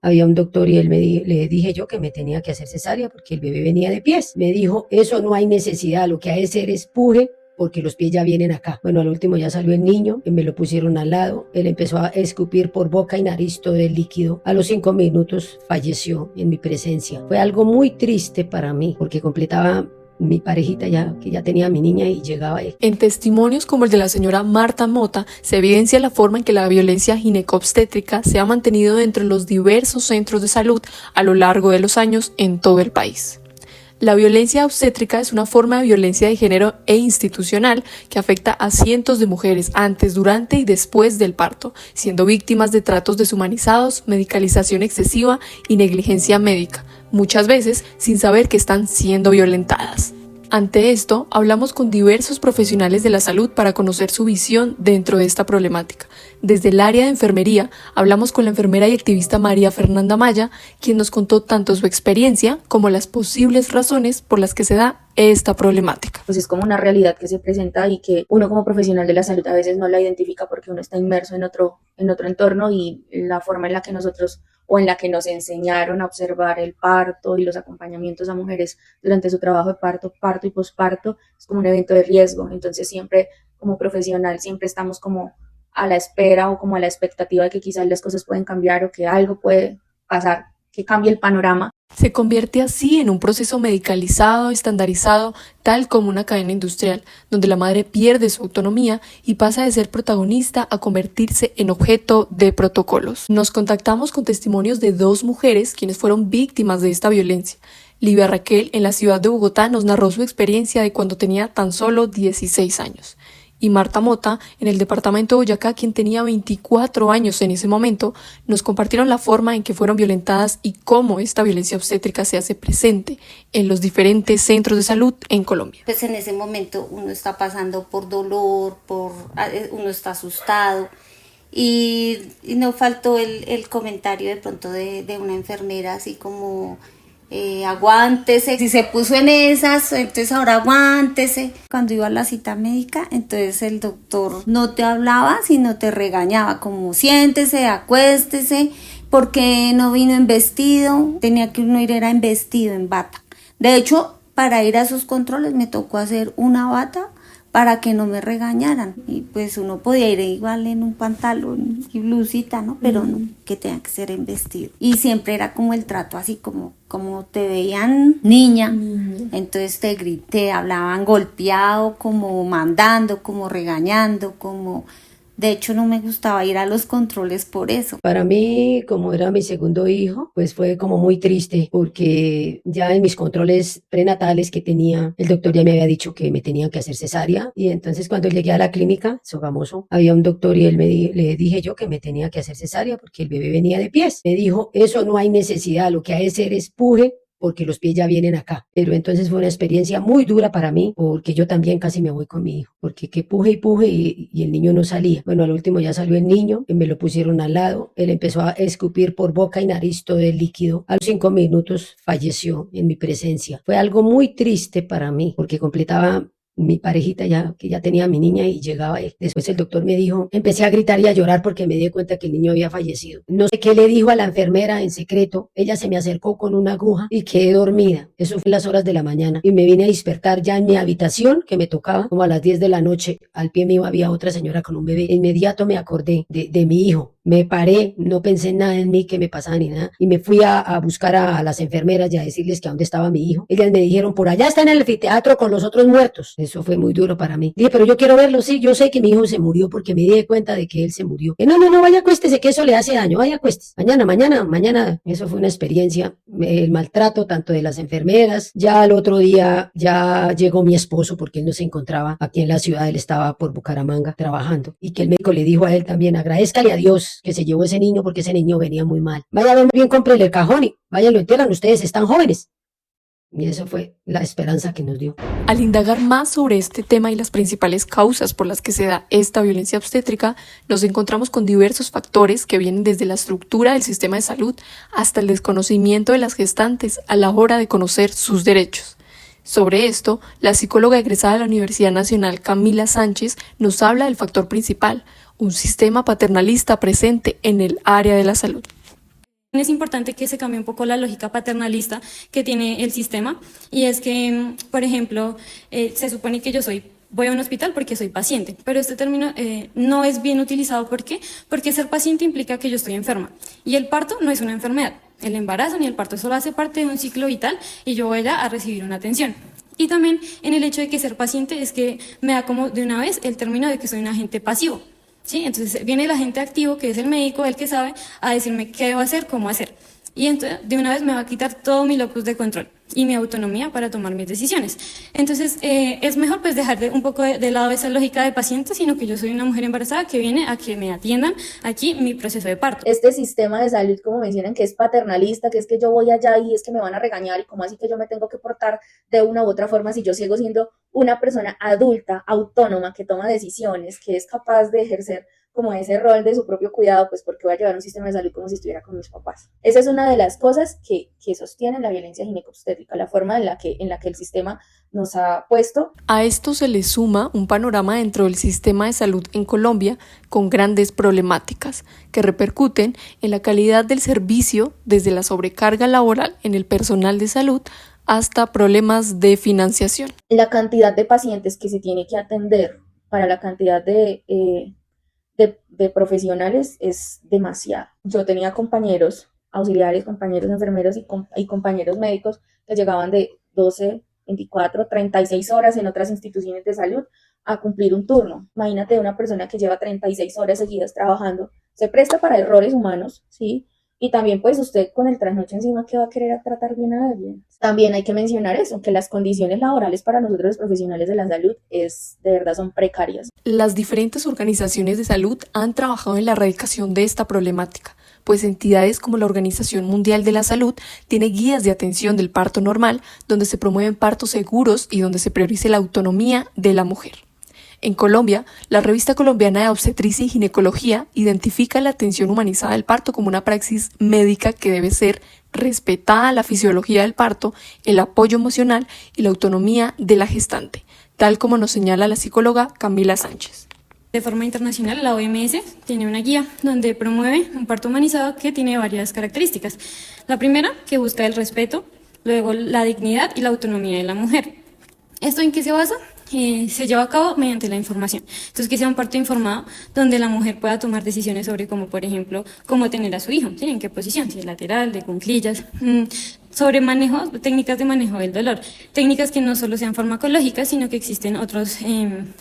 había un doctor y le dije yo que me tenía que hacer cesárea porque el bebé venía de pies. Me dijo, eso no hay necesidad, lo que hay que hacer es puje porque los pies ya vienen acá. Bueno, al último ya salió el niño, me lo pusieron al lado, él empezó a escupir por boca y nariz todo el líquido. A los 5 minutos falleció en mi presencia. Fue algo muy triste para mí porque completaba mi parejita ya, que ya tenía a mi niña y llegaba él. En testimonios como el de la señora Marta Mota, se evidencia la forma en que la violencia ginecobstétrica se ha mantenido dentro de los diversos centros de salud a lo largo de los años en todo el país. La violencia obstétrica es una forma de violencia de género e institucional que afecta a cientos de mujeres antes, durante y después del parto, siendo víctimas de tratos deshumanizados, medicalización excesiva y negligencia médica, muchas veces sin saber que están siendo violentadas. Ante esto, hablamos con diversos profesionales de la salud para conocer su visión dentro de esta problemática. Desde el área de enfermería, hablamos con la enfermera y activista María Fernanda Maya, quien nos contó tanto su experiencia como las posibles razones por las que se da esta problemática. Pues es como una realidad que se presenta y que uno como profesional de la salud a veces no la identifica porque uno está inmerso en otro entorno, y la forma en la que nosotros o en la que nos enseñaron a observar el parto y los acompañamientos a mujeres durante su trabajo de parto y posparto es como un evento de riesgo. Entonces siempre como profesional siempre estamos como a la espera o como a la expectativa de que quizás las cosas pueden cambiar o que algo puede pasar, que cambie el panorama. Se convierte así en un proceso medicalizado, estandarizado, tal como una cadena industrial, donde la madre pierde su autonomía y pasa de ser protagonista a convertirse en objeto de protocolos. Nos contactamos con testimonios de 2 mujeres quienes fueron víctimas de esta violencia. Livia Raquel, en la ciudad de Bogotá, nos narró su experiencia de cuando tenía tan solo 16 años. Y Marta Mota, en el departamento de Boyacá, quien tenía 24 años en ese momento, nos compartieron la forma en que fueron violentadas y cómo esta violencia obstétrica se hace presente en los diferentes centros de salud en Colombia. Pues en ese momento uno está pasando por dolor, uno está asustado y no faltó el comentario de pronto de una enfermera así como... aguántese, si se puso en esas, entonces ahora aguántese. Cuando iba a la cita médica, entonces el doctor no te hablaba, sino te regañaba, como siéntese, acuéstese, porque no vino en vestido, tenía que uno ir era en vestido, en bata. De hecho, para ir a esos controles me tocó hacer una bata para que no me regañaran, y pues uno podía ir igual en un pantalón y blusita, ¿no? Pero no, que tenía que ser en vestido. Y siempre era como el trato así como te veían niña, entonces te hablaban golpeado, como mandando, como regañando, como... De hecho, no me gustaba ir a los controles por eso. Para mí, como era mi segundo hijo, pues fue como muy triste porque ya en mis controles prenatales que tenía, el doctor ya me había dicho que me tenían que hacer cesárea, y entonces cuando llegué a la clínica, Sogamoso, había un doctor y le dije yo que me tenía que hacer cesárea porque el bebé venía de pies. Me dijo, eso no hay necesidad, lo que hay que hacer es puje porque los pies ya vienen acá. Pero entonces fue una experiencia muy dura para mí, porque yo también casi me voy con mi hijo, porque que puje y puje y el niño no salía. Bueno, al último ya salió el niño, me lo pusieron al lado, él empezó a escupir por boca y nariz todo el líquido. A los 5 minutos falleció en mi presencia. Fue algo muy triste para mí, porque completaba mi parejita ya, que ya tenía a mi niña y llegaba él. Después el doctor me dijo, empecé a gritar y a llorar porque me di cuenta que el niño había fallecido. No sé qué le dijo a la enfermera en secreto, ella se me acercó con una aguja y quedé dormida. Eso fue en las horas de la mañana y me vine a despertar ya en mi habitación, que me tocaba como a las 10 de la noche. Al pie mío había otra señora con un bebé. De inmediato me acordé de mi hijo. Me paré, no pensé en nada en mí que me pasaba ni nada, y me fui a buscar a las enfermeras y a decirles que a dónde estaba mi hijo. Ellas me dijeron, por allá está en el anfiteatro con los otros muertos. Eso fue muy duro para mí. Dije, pero yo quiero verlo, sí, yo sé que mi hijo se murió porque me di cuenta de que él se murió. No, vaya, acuéstese, que eso le hace daño, vaya, acuéstese. Mañana. Eso fue una experiencia, el maltrato tanto de las enfermeras. Ya al otro día ya llegó mi esposo porque él no se encontraba aquí en la ciudad, él estaba por Bucaramanga trabajando, y que el médico le dijo a él también, agradézcale a Dios que se llevó ese niño porque ese niño venía muy mal. Vaya, ven bien, cómprele el cajón y vayan, lo entierran, ustedes están jóvenes. Y eso fue la esperanza que nos dio. Al indagar más sobre este tema y las principales causas por las que se da esta violencia obstétrica, nos encontramos con diversos factores que vienen desde la estructura del sistema de salud hasta el desconocimiento de las gestantes a la hora de conocer sus derechos. Sobre esto, la psicóloga egresada de la Universidad Nacional Camila Sánchez nos habla del factor principal, un sistema paternalista presente en el área de la salud. Es importante que se cambie un poco la lógica paternalista que tiene el sistema, y es que, por ejemplo, se supone que voy a un hospital porque soy paciente, pero este término no es bien utilizado. ¿Por qué? Porque ser paciente implica que yo estoy enferma, y el parto no es una enfermedad. El embarazo ni el parto solo hace parte de un ciclo vital y yo voy a recibir una atención. Y también en el hecho de que ser paciente es que me da como de una vez el término de que soy un agente pasivo. ¿Sí? Entonces viene el agente activo, que es el médico, el que sabe, a decirme qué debo hacer, cómo hacer. Y entonces de una vez me va a quitar todo mi locus de control y mi autonomía para tomar mis decisiones. Entonces es mejor pues dejar un poco de lado esa lógica de paciente, sino que yo soy una mujer embarazada que viene a que me atiendan aquí mi proceso de parto. Este sistema de salud, como mencionan, que es paternalista, que es que yo voy allá y es que me van a regañar, y cómo así que yo me tengo que portar de una u otra forma si yo sigo siendo una persona adulta, autónoma, que toma decisiones, que es capaz de ejercer como ese rol de su propio cuidado, pues porque voy a llevar un sistema de salud como si estuviera con mis papás. Esa es una de las cosas que sostienen la violencia ginecobstétrica, la forma en la que el sistema nos ha puesto. A esto se le suma un panorama dentro del sistema de salud en Colombia con grandes problemáticas que repercuten en la calidad del servicio, desde la sobrecarga laboral en el personal de salud hasta problemas de financiación. La cantidad de pacientes que se tiene que atender para la cantidad de profesionales es demasiado. Yo tenía compañeros auxiliares, compañeros enfermeros y compañeros médicos que llegaban de 12, 24, 36 horas en otras instituciones de salud a cumplir un turno. Imagínate una persona que lleva 36 horas seguidas trabajando, se presta para errores humanos, ¿sí? Y también pues usted con el trasnocho encima, que va a querer tratar bien a alguien. También hay que mencionar eso, que las condiciones laborales para nosotros los profesionales de la salud de verdad son precarias. Las diferentes organizaciones de salud han trabajado en la erradicación de esta problemática, pues entidades como la Organización Mundial de la Salud tiene guías de atención del parto normal, donde se promueven partos seguros y donde se priorice la autonomía de la mujer. En Colombia, la Revista Colombiana de Obstetricia y Ginecología identifica la atención humanizada del parto como una praxis médica que debe ser respetada la fisiología del parto, el apoyo emocional y la autonomía de la gestante, tal como nos señala la psicóloga Camila Sánchez. De forma internacional, la OMS tiene una guía donde promueve un parto humanizado que tiene varias características. La primera, que busca el respeto, luego la dignidad y la autonomía de la mujer. ¿Esto en qué se basa? Se lleva a cabo mediante la información. Entonces, que sea un parto informado donde la mujer pueda tomar decisiones sobre cómo, por ejemplo, cómo tener a su hijo, ¿sí? En qué posición, si es lateral, de cuclillas, sobre técnicas de manejo del dolor, técnicas que no solo sean farmacológicas, sino que existen otros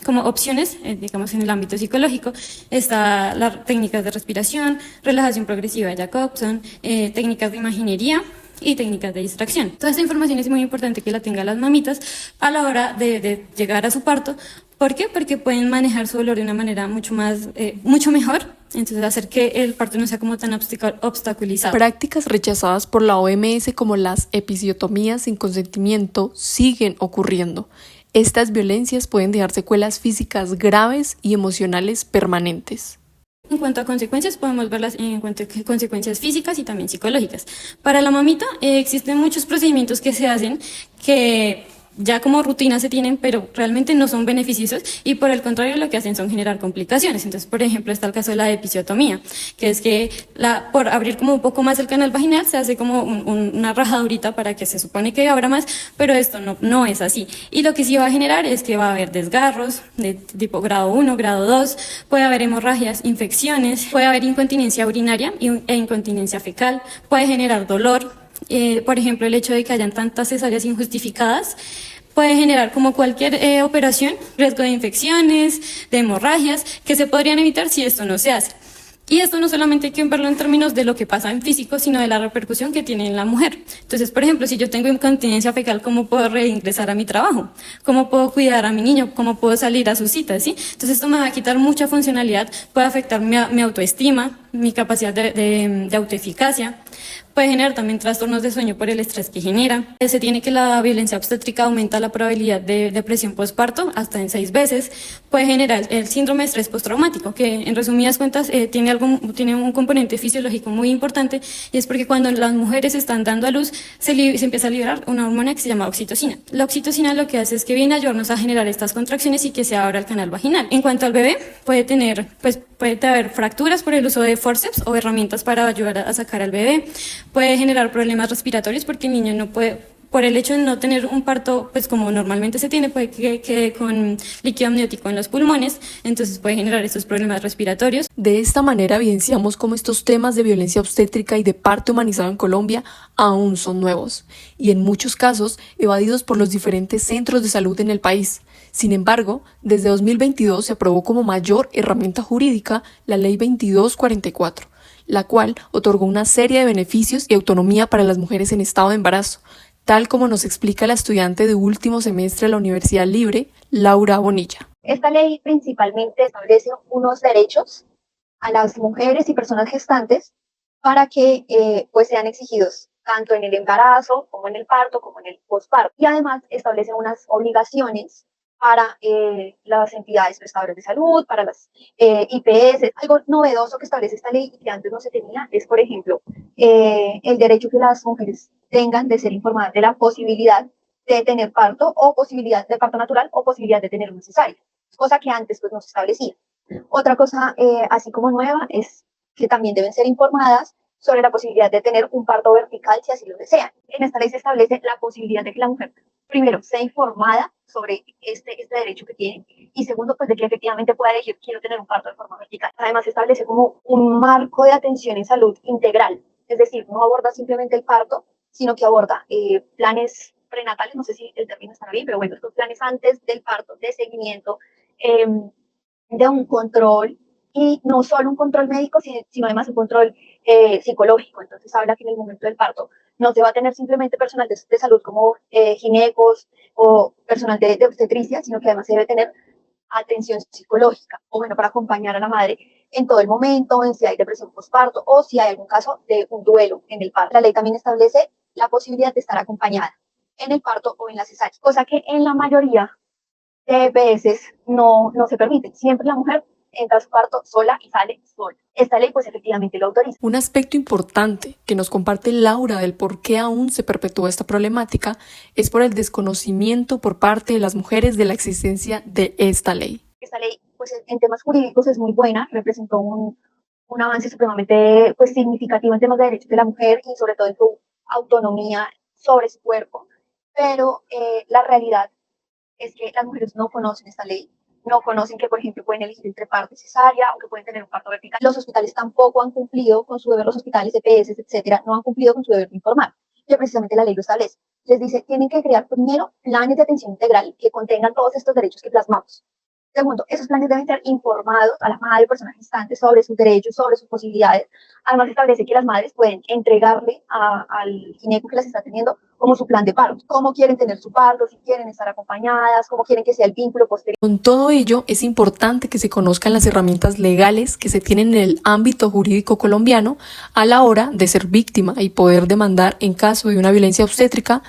como opciones, digamos en el ámbito psicológico. Está las técnicas de respiración, relajación progresiva de Jacobson, técnicas de imaginería y técnicas de distracción. Toda esta información es muy importante que la tengan las mamitas a la hora de llegar a su parto. ¿Por qué? Porque pueden manejar su dolor de una manera mucho mejor, entonces hacer que el parto no sea como tan obstaculizado. Prácticas rechazadas por la OMS como las episiotomías sin consentimiento siguen ocurriendo. Estas violencias pueden dejar secuelas físicas graves y emocionales permanentes. En cuanto a consecuencias, podemos verlas en cuanto a consecuencias físicas y también psicológicas. Para la mamita existen muchos procedimientos que se hacen que ya como rutina se tienen, pero realmente no son beneficiosos y por el contrario lo que hacen son generar complicaciones. Entonces, por ejemplo, está el caso de la episiotomía, que es que por abrir como un poco más el canal vaginal se hace como una rajadurita para que se supone que abra más, pero esto no es así. Y lo que sí va a generar es que va a haber desgarros de tipo grado 1, grado 2, puede haber hemorragias, infecciones, puede haber incontinencia urinaria e incontinencia fecal, puede generar dolor. Por ejemplo, el hecho de que hayan tantas cesáreas injustificadas puede generar, como cualquier operación, riesgo de infecciones, de hemorragias, que se podrían evitar si esto no se hace. Y esto no solamente hay que verlo en términos de lo que pasa en físico, sino de la repercusión que tiene en la mujer. Entonces, por ejemplo, si yo tengo incontinencia fecal, ¿cómo puedo reingresar a mi trabajo? ¿Cómo puedo cuidar a mi niño? ¿Cómo puedo salir a sus citas? ¿Sí? Entonces, esto me va a quitar mucha funcionalidad, puede afectar mi autoestima, mi capacidad de autoeficacia. Puede generar también trastornos de sueño por el estrés que genera. Se tiene que la violencia obstétrica aumenta la probabilidad de depresión postparto hasta en 6 veces. Puede generar el síndrome de estrés postraumático, que en resumidas cuentas tiene un componente fisiológico muy importante, y es porque cuando las mujeres están dando a luz se empieza a liberar una hormona que se llama oxitocina. La oxitocina lo que hace es que viene a ayudarnos a generar estas contracciones y que se abra el canal vaginal. En cuanto al bebé, puede tener puede haber fracturas por el uso de forceps o herramientas para ayudar a sacar al bebé. Puede generar problemas respiratorios porque el niño no puede, por el hecho de no tener un parto, pues como normalmente se tiene, puede que quede con líquido amniótico en los pulmones, entonces puede generar estos problemas respiratorios. De esta manera evidenciamos cómo estos temas de violencia obstétrica y de parto humanizado en Colombia aún son nuevos y en muchos casos evadidos por los diferentes centros de salud en el país. Sin embargo, desde 2022 se aprobó como mayor herramienta jurídica la Ley 2244, la cual otorgó una serie de beneficios y autonomía para las mujeres en estado de embarazo, tal como nos explica la estudiante de último semestre de la Universidad Libre, Laura Bonilla. Esta ley principalmente establece unos derechos a las mujeres y personas gestantes para que pues sean exigidos tanto en el embarazo como en el parto como en el posparto. Y además establece unas obligaciones para las entidades prestadoras de salud, para las IPS. Algo novedoso que establece esta ley y que antes no se tenía es, por ejemplo, el derecho que las mujeres tengan de ser informadas de la posibilidad de tener parto o posibilidad de parto natural o posibilidad de tener una cesárea, cosa que antes pues no se establecía. Otra cosa así como nueva es que también deben ser informadas sobre la posibilidad de tener un parto vertical si así lo desean. En esta ley se establece la posibilidad de que la mujer, primero, sea informada sobre este derecho que tiene y segundo, pues de que efectivamente pueda elegir quiero tener un parto de forma vertical. Además, se establece como un marco de atención en salud integral, es decir, no aborda simplemente el parto, sino que aborda planes prenatales, no sé si el término está bien, pero bueno, estos planes antes del parto, de seguimiento, de un control, y no solo un control médico, sino además un control psicológico. Entonces habla que en el momento del parto no se va a tener simplemente personal de salud como ginecos o personal de obstetricia, sino que además se debe tener atención psicológica, o bueno, para acompañar a la madre en todo el momento, en si hay depresión postparto o si hay algún caso de un duelo en el parto. La ley también establece la posibilidad de estar acompañada en el parto o en la cesárea, cosa que en la mayoría de veces no se permite. Siempre la mujer entra a su parto sola y sale sola. Esta ley pues efectivamente lo autoriza. Un aspecto importante que nos comparte Laura del por qué aún se perpetúa esta problemática es por el desconocimiento por parte de las mujeres de la existencia de esta ley. Esta ley pues en temas jurídicos es muy buena, representó un avance supremamente pues significativo en temas de derechos de la mujer y sobre todo en su autonomía sobre su cuerpo, pero la realidad es que las mujeres no conocen esta ley, no conocen que, por ejemplo, pueden elegir entre parto y cesárea o que pueden tener un parto vertical. Los hospitales tampoco han cumplido con su deber, los hospitales, EPS, etcétera, no han cumplido con su deber de informar, que precisamente la ley lo establece. Les dice, tienen que crear primero planes de atención integral que contengan todos estos derechos que plasmamos. Segundo, esos planes deben ser informados a la madre o persona gestante sobre sus derechos, sobre sus posibilidades. Además, establece que las madres pueden entregarle al gineco que las está teniendo como su plan de parto, cómo quieren tener su parto, si quieren estar acompañadas, cómo quieren que sea el vínculo posterior. Con todo ello, es importante que se conozcan las herramientas legales que se tienen en el ámbito jurídico colombiano a la hora de ser víctima y poder demandar en caso de una violencia obstétrica.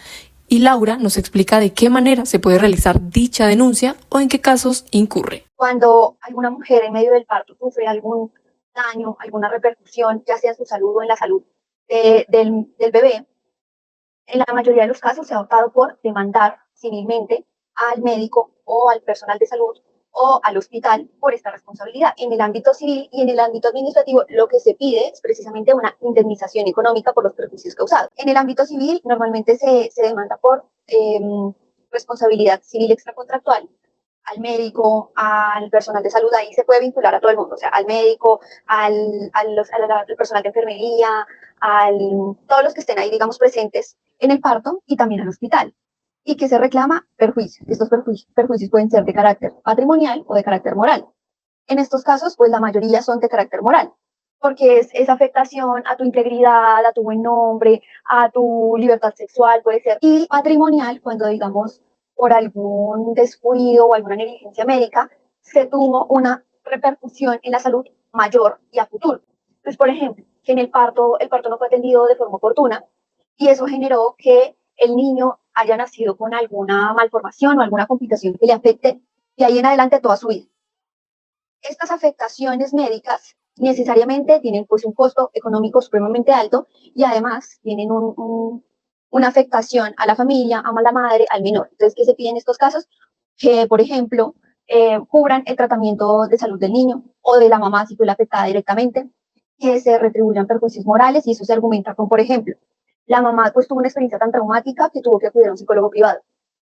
Y Laura nos explica de qué manera se puede realizar dicha denuncia o en qué casos incurre. Cuando alguna mujer en medio del parto sufre algún daño, alguna repercusión, ya sea en su salud o en la salud del bebé, en la mayoría de los casos se ha optado por demandar civilmente al médico o al personal de salud o al hospital por esta responsabilidad. En el ámbito civil y en el ámbito administrativo, lo que se pide es precisamente una indemnización económica por los perjuicios causados. En el ámbito civil, normalmente se demanda por responsabilidad civil extracontractual al médico, al personal de salud, ahí se puede vincular a todo el mundo, o sea, al médico, al personal de enfermería, todos los que estén ahí, digamos, presentes en el parto y también al hospital. Y que se reclama perjuicio. Estos perjuicios pueden ser de carácter patrimonial o de carácter moral. En estos casos, pues la mayoría son de carácter moral, porque es afectación a tu integridad, a tu buen nombre, a tu libertad sexual, puede ser. Y patrimonial, cuando digamos por algún descuido o alguna negligencia médica, se tuvo una repercusión en la salud mayor y a futuro. Pues, por ejemplo, que en el parto no fue atendido de forma oportuna y eso generó que el niño haya nacido con alguna malformación o alguna complicación que le afecte de ahí en adelante toda su vida. Estas afectaciones médicas necesariamente tienen pues un costo económico supremamente alto y además tienen una afectación a la familia, a la madre, al menor. Entonces, ¿qué se pide en estos casos? Que, por ejemplo, cubran el tratamiento de salud del niño o de la mamá si fue la afectada directamente, que se retribuyan perjuicios morales, y eso se argumenta con, por ejemplo, la mamá pues tuvo una experiencia tan traumática que tuvo que acudir a un psicólogo privado.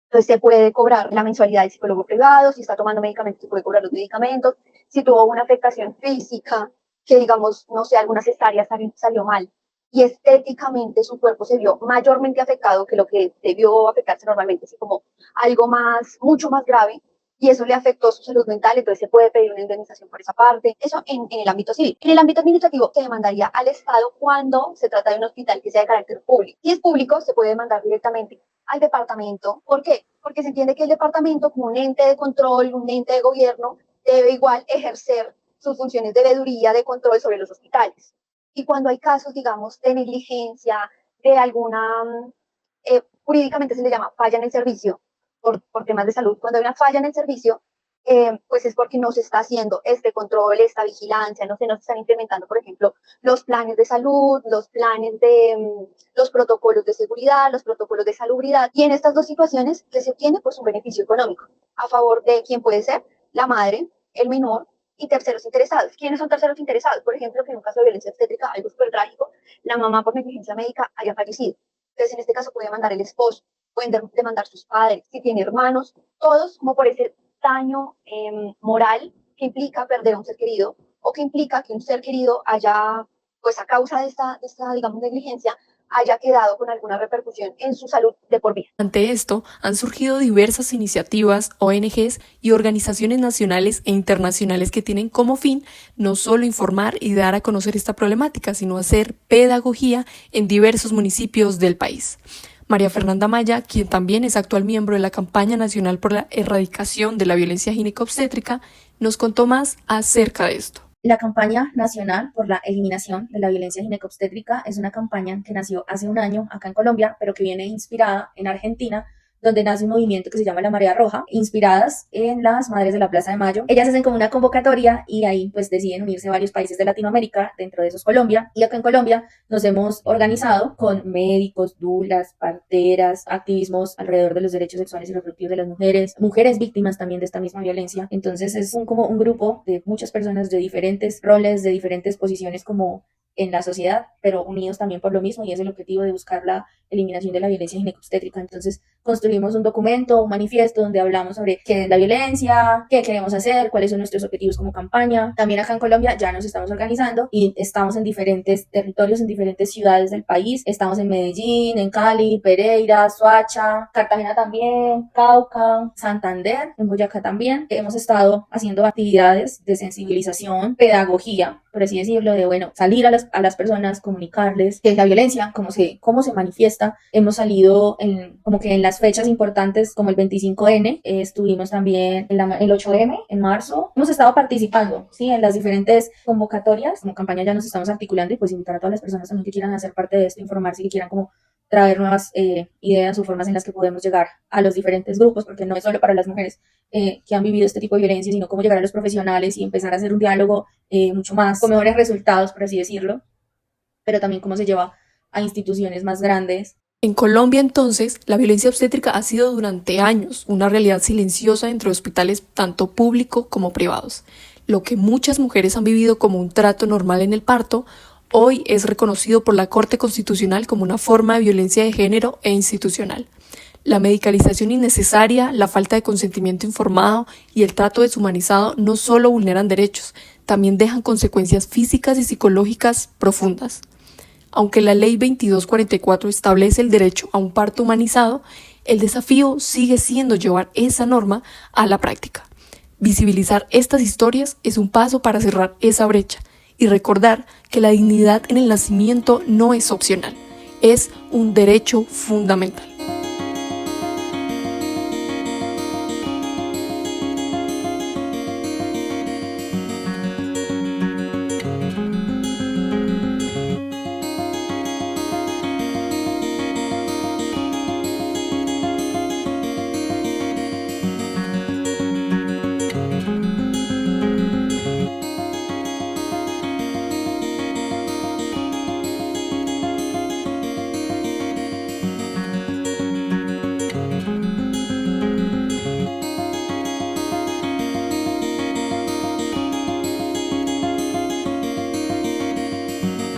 Entonces se puede cobrar la mensualidad del psicólogo privado, si está tomando medicamentos se puede cobrar los medicamentos, si tuvo una afectación física, que digamos, no sé, alguna cesárea salió mal y estéticamente su cuerpo se vio mayormente afectado que lo que debió afectarse normalmente, así como algo más, mucho más grave, y eso le afectó su salud mental, entonces se puede pedir una indemnización por esa parte. Eso en el ámbito civil. En el ámbito administrativo se demandaría al Estado cuando se trata de un hospital que sea de carácter público. Si es público, se puede demandar directamente al departamento. ¿Por qué? Porque se entiende que el departamento, como un ente de control, un ente de gobierno, debe igual ejercer sus funciones de veeduría, de control sobre los hospitales. Y cuando hay casos, digamos, de negligencia, de alguna, jurídicamente se le llama falla en el servicio, por temas de salud, cuando hay una falla en el servicio, pues es porque no se está haciendo este control, esta vigilancia, no se están implementando, por ejemplo, los planes de salud, los planes de los protocolos de seguridad, los protocolos de salubridad. Y en estas dos situaciones, ¿qué se obtiene? Pues un beneficio económico a favor de quien puede ser la madre, el menor y terceros interesados. ¿Quiénes son terceros interesados? Por ejemplo, que en un caso de violencia obstétrica, algo súper trágico, la mamá por negligencia médica haya fallecido. Entonces, en este caso puede demandar el esposo, pueden demandar sus padres, si tiene hermanos, todos como por ese daño moral que implica perder a un ser querido, o que implica que un ser querido haya, pues a causa de esta digamos, negligencia, haya quedado con alguna repercusión en su salud de por vida. Ante esto, han surgido diversas iniciativas, ONGs y organizaciones nacionales e internacionales que tienen como fin no solo informar y dar a conocer esta problemática, sino hacer pedagogía en diversos municipios del país. María Fernanda Maya, quien también es actual miembro de la Campaña Nacional por la Erradicación de la Violencia Ginecobstétrica, nos contó más acerca de esto. La campaña nacional por la eliminación de la violencia ginecobstétrica es una campaña que nació hace un año acá en Colombia, pero que viene inspirada en Argentina, donde nace un movimiento que se llama La Marea Roja, inspiradas en las Madres de la Plaza de Mayo. Ellas hacen como una convocatoria y ahí pues deciden unirse varios países de Latinoamérica, dentro de esos Colombia, y acá en Colombia nos hemos organizado con médicos, dulas, parteras, activismos alrededor de los derechos sexuales y reproductivos de las mujeres, mujeres víctimas también de esta misma violencia. Entonces es como un grupo de muchas personas de diferentes roles, de diferentes posiciones como en la sociedad, pero unidos también por lo mismo, y es el objetivo de buscar la eliminación de la violencia ginecobstétrica. Entonces construimos un documento, un manifiesto donde hablamos sobre qué es la violencia, qué queremos hacer, cuáles son nuestros objetivos como campaña. También acá en Colombia ya nos estamos organizando y estamos en diferentes territorios, en diferentes ciudades del país. Estamos en Medellín, en Cali, Pereira, Soacha, Cartagena también, Cauca, Santander, en Boyacá también. Hemos estado haciendo actividades de sensibilización, pedagogía, por así decirlo, de bueno, salir a las personas, comunicarles qué es la violencia, cómo se manifiesta. Hemos salido como que en las fechas importantes como el 25N, estuvimos también en el 8M en marzo. Hemos estado participando, ¿sí?, en las diferentes convocatorias. Como campaña ya nos estamos articulando y pues invitar a todas las personas también que quieran hacer parte de esto, informarse, que quieran como traer nuevas ideas o formas en las que podemos llegar a los diferentes grupos, porque no es solo para las mujeres que han vivido este tipo de violencia, sino cómo llegar a los profesionales y empezar a hacer un diálogo mucho más, con mejores resultados, por así decirlo, pero también cómo se lleva a instituciones más grandes. En Colombia, entonces, la violencia obstétrica ha sido durante años una realidad silenciosa entre hospitales tanto públicos como privados. Lo que muchas mujeres han vivido como un trato normal en el parto, hoy es reconocido por la Corte Constitucional como una forma de violencia de género e institucional. La medicalización innecesaria, la falta de consentimiento informado y el trato deshumanizado no solo vulneran derechos, también dejan consecuencias físicas y psicológicas profundas. Aunque la Ley 2244 establece el derecho a un parto humanizado, el desafío sigue siendo llevar esa norma a la práctica. Visibilizar estas historias es un paso para cerrar esa brecha y recordar que la dignidad en el nacimiento no es opcional, es un derecho fundamental.